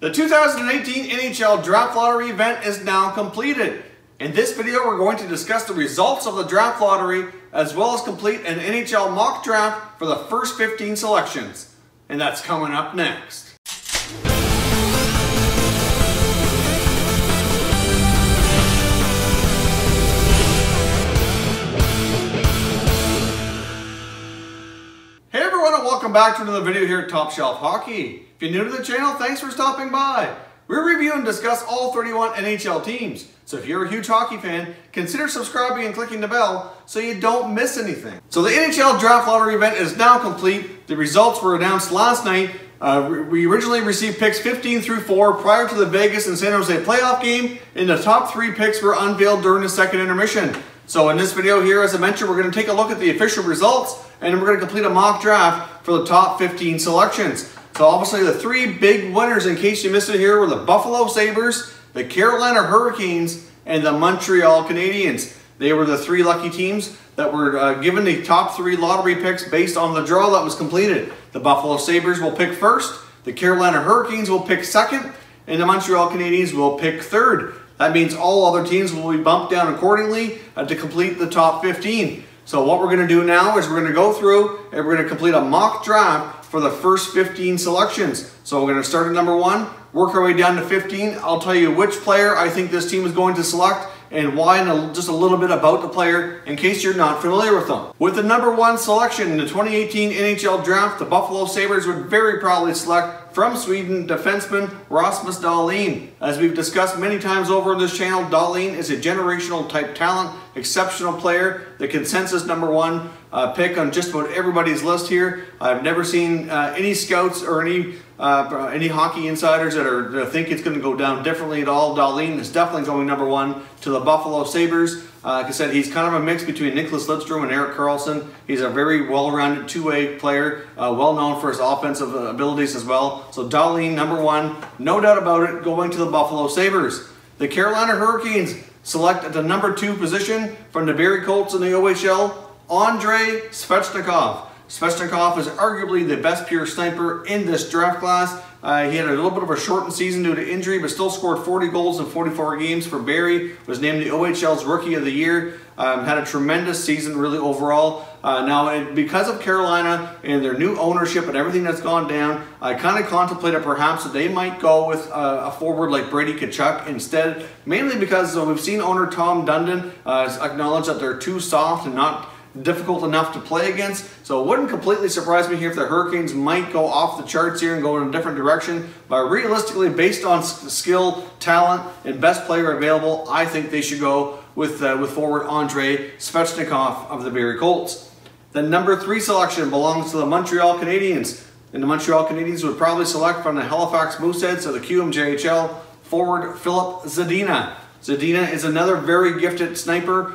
The 2018 NHL Draft Lottery event is now completed. In this video, we're going to discuss the results of the Draft Lottery, as well as complete an NHL mock draft for the first 15 selections. And that's coming up next. Hey everyone, and welcome back to another video here at Top Shelf Hockey. If you're new to the channel, thanks for stopping by. We review and discuss all 31 NHL teams. So if you're a huge hockey fan, consider subscribing and clicking the bell so you don't miss anything. So the NHL Draft Lottery event is now complete. The results were announced last night. We originally received picks 15 through 4 prior to the Vegas and San Jose playoff game, and the top 3 picks were unveiled during the second intermission. So in this video here, as I mentioned, we're going to take a look at the official results, and we're going to complete a mock draft for the top 15 selections. So obviously the 3 big winners, in case you missed it here, were the Buffalo Sabres, the Carolina Hurricanes, and the Montreal Canadiens. They were the 3 lucky teams that were given the top 3 lottery picks based on the draw that was completed. The Buffalo Sabres will pick first, the Carolina Hurricanes will pick second, and the Montreal Canadiens will pick third. That means all other teams will be bumped down accordingly to complete the top 15. So what we're going to do now is we're going to go through and we're going to complete a mock draft for the first 15 selections. So we're going to start at number 1, work our way down to 15. I'll tell you which player I think this team is going to select and why, and just a little bit about the player in case you're not familiar with them. With the number 1 selection in the 2018 NHL Draft, the Buffalo Sabres would very proudly select from Sweden defenseman RASMUS DAHLIN. As we've discussed many times over on this channel, DAHLIN is a generational type talent, exceptional player, the consensus number 1 pick on just about everybody's list here. I've never seen any scouts or any hockey insiders that think it's going to go down differently at all. DAHLIN is definitely going number 1 to the Buffalo Sabres. Like I said, he's kind of a mix between Nicklas Lidstrom and Erik Karlsson. He's a very well-rounded two-way player, well known for his offensive abilities as well. So DAHLIN, number 1, no doubt about it, going to the Buffalo Sabres. The Carolina Hurricanes select at the number 2 position from the Barrie Colts in the OHL, ANDREI SVECHNIKOV. SVECHNIKOV is arguably the best pure sniper in this draft class. He had a little bit of a shortened season due to injury, but still scored 40 goals in 44 games for Barrie. Was named the OHL's Rookie of the Year. Had a tremendous season really overall. Now, because of Carolina and their new ownership and everything that's gone down, I kind of contemplated perhaps that they might go with a forward like Brady Tkachuk instead, mainly because we've seen owner Tom Dundon acknowledge that they're too soft and not difficult enough to play against. So it wouldn't completely surprise me here if the Hurricanes might go off the charts here and go in a different direction. But realistically, based on skill, talent, and best player available, I think they should go with forward ANDREI SVECHNIKOV of the Barrie Colts. The number 3 selection belongs to the Montreal Canadiens. And the Montreal Canadiens would probably select from the Halifax Mooseheads of the QMJHL forward FILIP ZADINA. ZADINA is another very gifted sniper,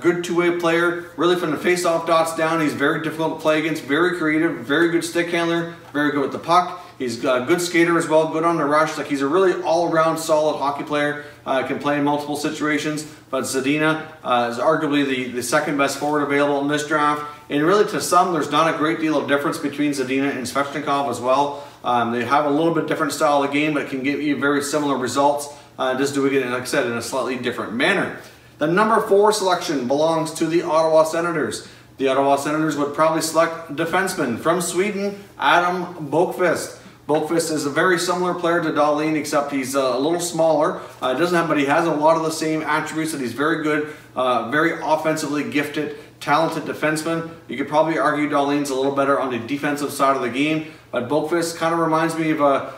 good two-way player. Really from the face-off dots down, he's very difficult to play against, very creative, very good stick handler, very good with the puck. He's a good skater as well, good on the rush. Like, he's a really all-around solid hockey player. Can play in multiple situations, but ZADINA is arguably the second best forward available in this draft. And really, to some, there's not a great deal of difference between ZADINA and SVECHNIKOV as well. They have a little bit different style of game, but can give you very similar results. Just doing it, like I said, in a slightly different manner. The number 4 selection belongs to the Ottawa Senators. The Ottawa Senators would probably select defenseman from Sweden, Adam BOQVIST. BOQVIST is a very similar player to DAHLIN, except he's a little smaller. But he has a lot of the same attributes. That he's very good, very offensively gifted, talented defenseman. You could probably argue DAHLIN's a little better on the defensive side of the game, but BOQVIST kind of reminds me of a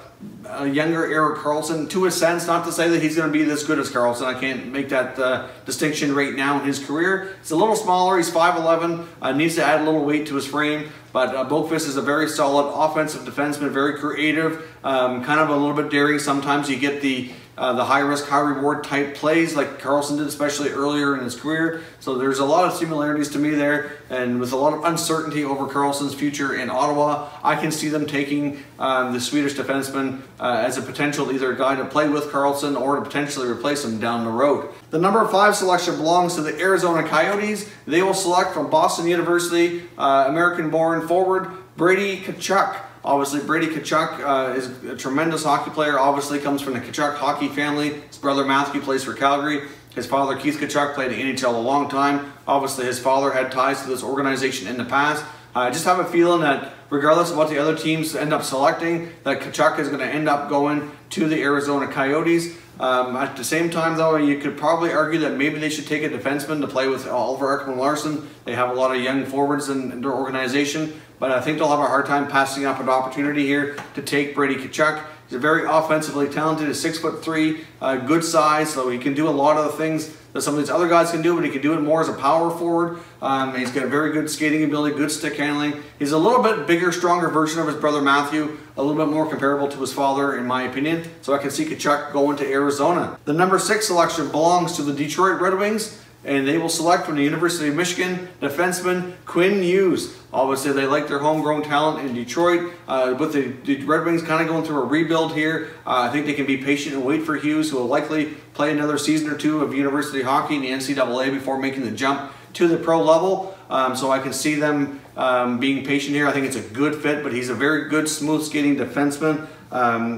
younger Erik Karlsson, to a sense. Not to say that he's going to be this good as Karlsson. I can't make that distinction right now in his career. He's a little smaller. He's 5'11", needs to add a little weight to his frame. But BOQVIST is a very solid offensive defenseman, very creative, kind of a little bit daring. Sometimes you get the high-risk, high-reward type plays like Karlsson did, especially earlier in his career. So there's a lot of similarities to me there, and with a lot of uncertainty over Karlsson's future in Ottawa, I can see them taking the Swedish defenseman as a potential either guy to play with Karlsson or to potentially replace him down the road. The number 5 selection belongs to the Arizona Coyotes. They will select from Boston University, American-born forward Brady TKACHUK. Obviously, Brady Tkachuk is a tremendous hockey player. Obviously, comes from the Tkachuk hockey family. His brother Matthew plays for Calgary. His father, Keith Tkachuk, played in the NHL a long time. Obviously, his father had ties to this organization in the past. I just have a feeling that regardless of what the other teams end up selecting, that Tkachuk is going to end up going to the Arizona Coyotes. At the same time, though, you could probably argue that maybe they should take a defenseman to play with Oliver Ekman-Larsson. They have a lot of young forwards in their organization, but I think they'll have a hard time passing up an opportunity here to take Brady Tkachuk. He's a very offensively talented, he's 6'3", good size, so he can do a lot of the things that some of these other guys can do, but he can do it more as a power forward. He's got a very good skating ability, good stick handling. He's a little bit bigger, stronger version of his brother Matthew, a little bit more comparable to his father, in my opinion. So I can see Tkachuk going to Arizona. The number 6 selection belongs to the Detroit Red Wings, and they will select from the University of Michigan defenseman Quinn Hughes. Obviously, they like their homegrown talent in Detroit. With the Red Wings kind of going through a rebuild here, I think they can be patient and wait for Hughes, who will likely play another season or two of university hockey in the NCAA before making the jump to the pro level. So I can see them being patient here. I think it's a good fit, but he's a very good, smooth skating defenseman.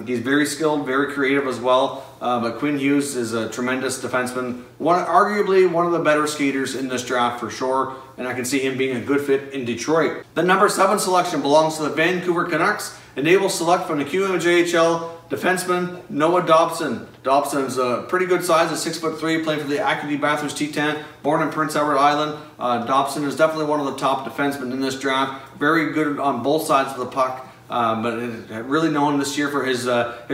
He's very skilled, very creative as well. But Quinn Hughes is a tremendous defenseman. Arguably one of the better skaters in this draft for sure. And I can see him being a good fit in Detroit. The number 7 selection belongs to the Vancouver Canucks, and they will select from the QMJHL defenseman Noah Dobson. Dobson's a pretty good size, a 6'3", playing for the Acadie Bathurst Titan, born in Prince Edward Island. Dobson is definitely one of the top defensemen in this draft. Very good on both sides of the puck. But really known this year for his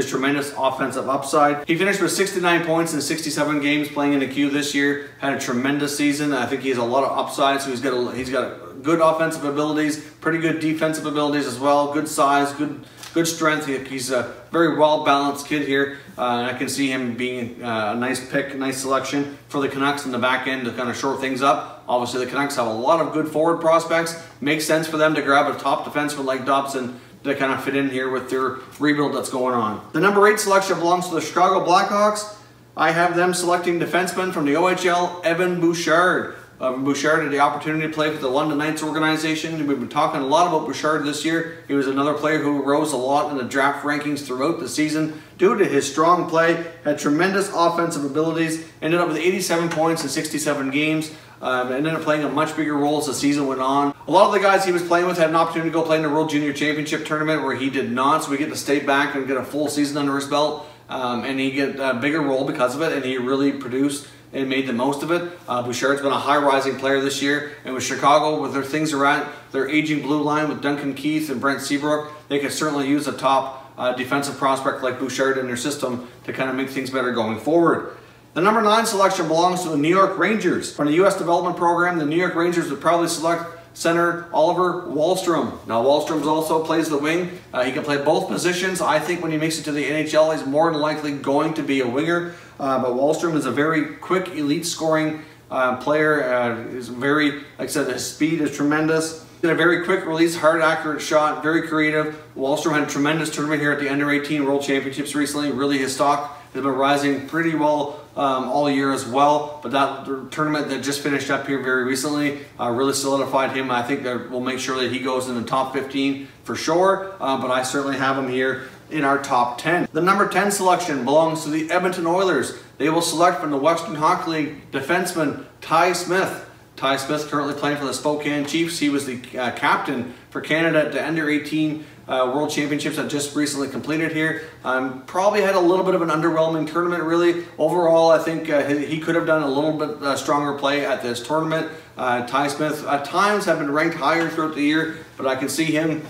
tremendous offensive upside. He finished with 69 points in 67 games playing in the Q this year. Had a tremendous season. I think he has a lot of upside. So he's got good offensive abilities, pretty good defensive abilities as well. Good size, good strength. He's a very well balanced kid here. And I can see him being a nice pick, a nice selection for the Canucks in the back end to kind of shore things up. Obviously, the Canucks have a lot of good forward prospects. Makes sense for them to grab a top defenseman like Dobson to kind of fit in here with their rebuild that's going on. The number 8 selection belongs to the Chicago Blackhawks. I have them selecting defenseman from the OHL, Evan Bouchard. Bouchard had the opportunity to play for the London Knights organization. We've been talking a lot about Bouchard this year. He was another player who rose a lot in the draft rankings throughout the season due to his strong play, had tremendous offensive abilities, ended up with 87 points in 67 games. Ended up playing a much bigger role as the season went on. A lot of the guys he was playing with had an opportunity to go play in the World Junior Championship tournament where he did not, so we get to stay back and get a full season under his belt. And he get a bigger role because of it, and he really produced and made the most of it. Bouchard's been a high-rising player this year, and with Chicago, with their things around their aging blue line with Duncan Keith and Brent Seabrook, they could certainly use a top defensive prospect like Bouchard in their system to kind of make things better going forward. The number 9 selection belongs to the New York Rangers. From the U.S. Development Program, the New York Rangers would probably select center Oliver WAHLSTROM. Now, WAHLSTROM also plays the wing. He can play both positions. I think when he makes it to the NHL, he's more than likely going to be a winger. But WAHLSTROM is a very quick, elite scoring player. Is very, like I said, his speed is tremendous. Did a very quick release, hard, accurate shot, very creative. WAHLSTROM had a tremendous tournament here at the Under 18 World Championships recently. Really, his stock has been rising pretty well all year as well. But that tournament that just finished up here very recently really solidified him. I think that we'll make sure that he goes in the top 15 for sure. But I certainly have him here in our top 10. The number 10 selection belongs to the Edmonton Oilers. They will select from the Western Hockey League defenseman Ty Smith. Ty Smith currently playing for the Spokane Chiefs. He was the captain for Canada at the Under 18 World Championships that just recently completed here. Probably had a little bit of an underwhelming tournament really. Overall, I think he could have done a little bit stronger play at this tournament. Ty Smith at times have been ranked higher throughout the year, but I can see him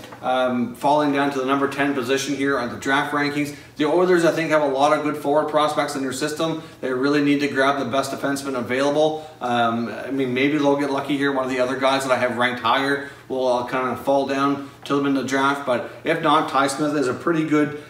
falling down to the number 10 position here on the draft rankings. The Oilers, I think, have a lot of good forward prospects in their system. They really need to grab the best defenseman available. I mean, maybe they'll get lucky here. One of the other guys that I have ranked higher will kind of fall down to them in the draft, but if not, Ty Smith is a pretty good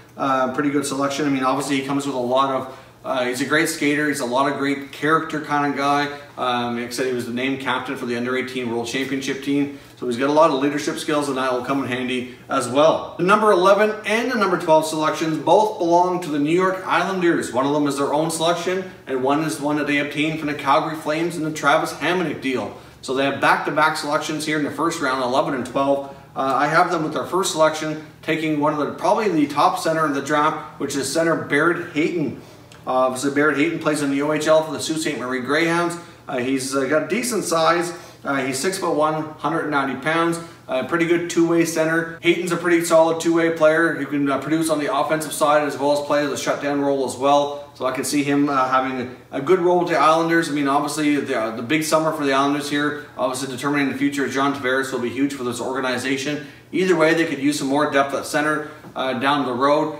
selection. I mean, obviously he comes with a lot of he's a great skater. He's a lot of great character kind of guy. Like I said, he was the named captain for the Under 18 World Championship team. So he's got a lot of leadership skills, and that will come in handy as well. The number 11 and the number 12 selections both belong to the New York Islanders. One of them is their own selection, and one is one that they obtained from the Calgary Flames in the Travis Hamonic deal. So they have back-to-back selections here in the first round, 11 and 12. I have them with their first selection, taking one of the probably the top center in the draft, which is center HAYTON. Obviously, BRADY plays in the OHL for the Sault Ste. Marie Greyhounds. He's got decent size. He's 6'1", 190 pounds. Pretty good two-way center. HAYTON's a pretty solid two-way player who can produce on the offensive side as well as play the shutdown role as well. So I can see him having a good role with the Islanders. I mean, obviously, the big summer for the Islanders here, obviously determining the future of John Tavares will be huge for this organization. Either way, they could use some more depth at center down the road.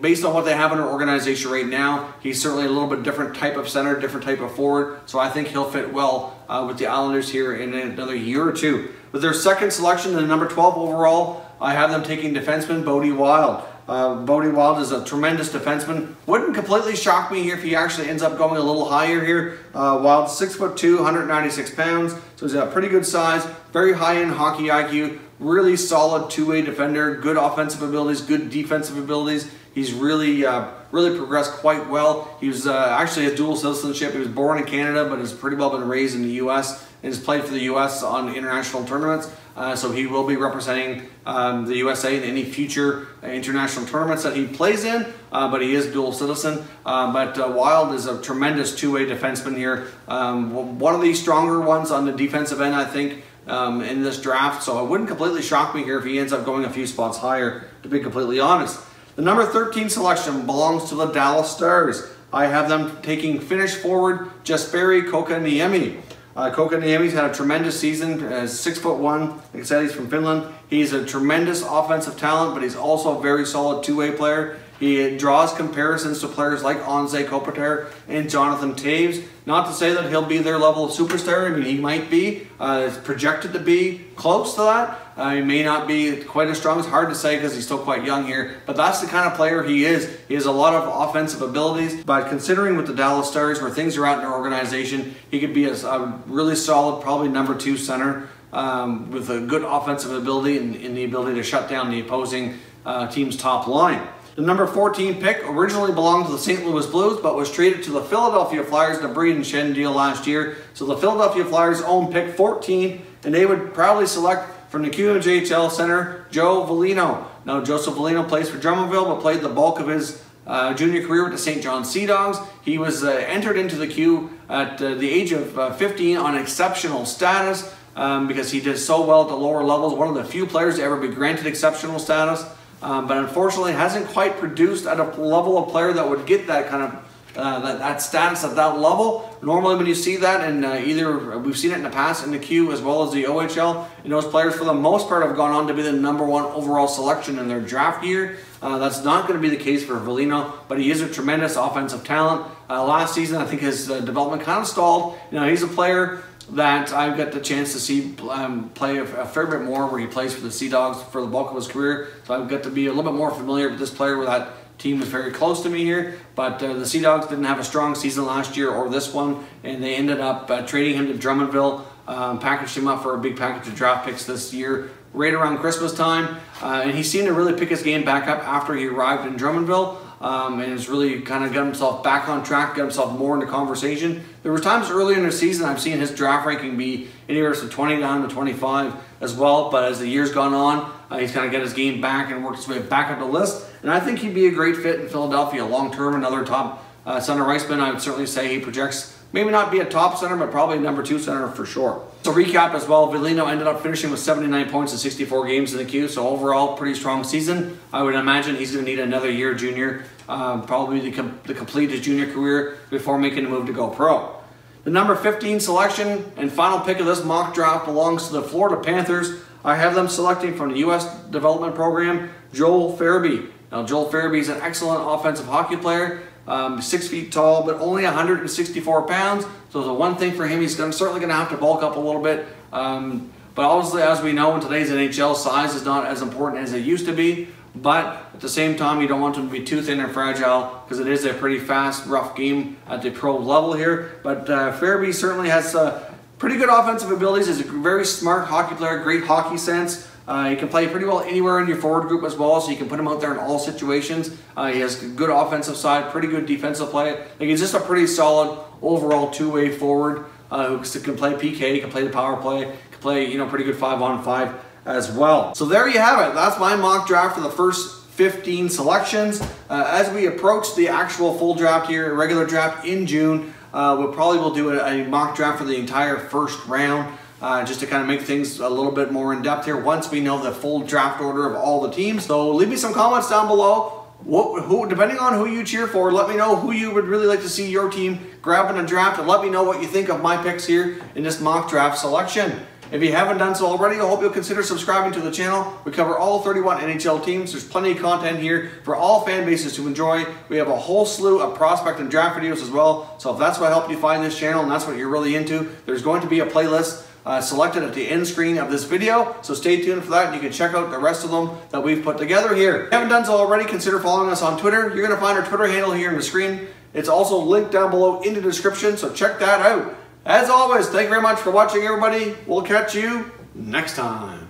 Based on what they have in their organization right now, he's certainly a little bit different type of center, different type of forward. So I think he'll fit well with the Islanders here in another year or two. With their second selection, the number 12 overall, I have them taking defenseman WILDE. WILDE is a tremendous defenseman. Wouldn't completely shock me here if he actually ends up going a little higher here. WILDE's 6'2", 196 pounds, so he's got pretty good size, very high-end hockey IQ, really solid two-way defender, good offensive abilities, good defensive abilities. He's really progressed quite well. He was actually a dual citizenship. He was born in Canada, but has pretty well been raised in the U.S. and has played for the U.S. on international tournaments. So he will be representing the USA in any future international tournaments that he plays in, but he is dual citizen. But WILDE is a tremendous two-way defenseman here. One of the stronger ones on the defensive end, I think, in this draft. So it wouldn't completely shock me here if he ends up going a few spots higher, to be completely honest. The number 13 selection belongs to the Dallas Stars. I have them taking Finnish forward JESPERI KOTKANIEMI. KOTKANIEMI's had a tremendous season. 6'1", like I said, he's from Finland. He's a tremendous offensive talent, but he's also a very solid two-way player. He draws comparisons to players like Anze Kopitar and Jonathan Toews. Not to say that he'll be their level of superstar. I mean, he might be. It's projected to be close to that. He may not be quite as strong. It's hard to say because he's still quite young here. But that's the kind of player he is. He has a lot of offensive abilities. But considering with the Dallas Stars, where things are at in their organization, he could be a really solid, probably number 2 center with a good offensive ability and the ability to shut down the opposing team's top line. The number 14 pick originally belonged to the St. Louis Blues, but was traded to the Philadelphia Flyers in a Breeden Schenn deal last year. So the Philadelphia Flyers own pick 14, and they would probably select from the QMJHL center Joe Veleno. Now, Joseph Veleno plays for Drummondville, but played the bulk of his junior career with the St. John Sea Dogs. He was entered into the Q at the age of 15 on exceptional status because he did so well at the lower levels. One of the few players to ever be granted exceptional status. But unfortunately hasn't quite produced at a level of player that would get that kind of that status at that level. Normally when you see that, and either we've seen it in the past in the Q as well as the OHL, and those players for the most part have gone on to be the number 1 overall selection in their draft year. That's not going to be the case for Veleno, but he is a tremendous offensive talent. Last season I think his development kind of stalled. You know, he's a player that I've got the chance to see play a fair bit more, where he plays for the Sea Dogs for the bulk of his career. So I've got to be a little bit more familiar with this player, where that team is very close to me here. But the Sea Dogs didn't have a strong season last year or this one, and they ended up trading him to Drummondville, packaged him up for a big package of draft picks this year, right around Christmas time. And he seemed to really pick his game back up after he arrived in Drummondville. And has really kind of got himself back on track, got himself more into conversation. There were times earlier in the season I've seen his draft ranking be anywhere from 20 down to 25 as well, but as the year's gone on, he's kind of got his game back and worked his way back up the list. And I think he'd be a great fit in Philadelphia long term. Another top center iceman. I would certainly say he projects maybe not be a top center, but probably number 2 center for sure. So recap as well, Veleno ended up finishing with 79 points in 64 games in the Q, so overall pretty strong season. I would imagine he's going to need another year junior, probably to complete his junior career before making a move to go pro. The number 15 selection and final pick of this mock draft belongs to the Florida Panthers. I have them selecting from the U.S. development program, Joel Farabee. Now, Joel Farabee is an excellent offensive hockey player. 6 feet tall, but only 164 pounds. So the one thing for him, he's certainly going to have to bulk up a little bit. But obviously, as we know, in today's NHL, size is not as important as it used to be. But at the same time, you don't want him to be too thin and fragile, because it is a pretty fast, rough game at the pro level here. But Farabee certainly has pretty good offensive abilities. He's a very smart hockey player, great hockey sense. He can play pretty well anywhere in your forward group as well, so you can put him out there in all situations. He has good offensive side, pretty good defensive play. Like, he's just a pretty solid overall two-way forward who can play PK, can play the power play, can play, you know, pretty good 5-on-5 as well. So there you have it. That's my mock draft for the first 15 selections. As we approach the actual full draft here, regular draft in June, we'll probably do a mock draft for the entire first round, just to kind of make things a little bit more in depth here once we know the full draft order of all the teams. So leave me some comments down below. Depending on who you cheer for, let me know who you would really like to see your team grab in a draft, and let me know what you think of my picks here in this mock draft selection. If you haven't done so already, I hope you'll consider subscribing to the channel. We cover all 31 NHL teams. There's plenty of content here for all fan bases to enjoy. We have a whole slew of prospect and draft videos as well. So if that's what helped you find this channel and that's what you're really into, there's going to be a playlist selected at the end screen of this video. So stay tuned for that, and you can check out the rest of them that we've put together here. If you haven't done so already, consider following us on Twitter. You're going to find our Twitter handle here on the screen. It's also linked down below in the description, so check that out. As always, thank you very much for watching, everybody. We'll catch you next time.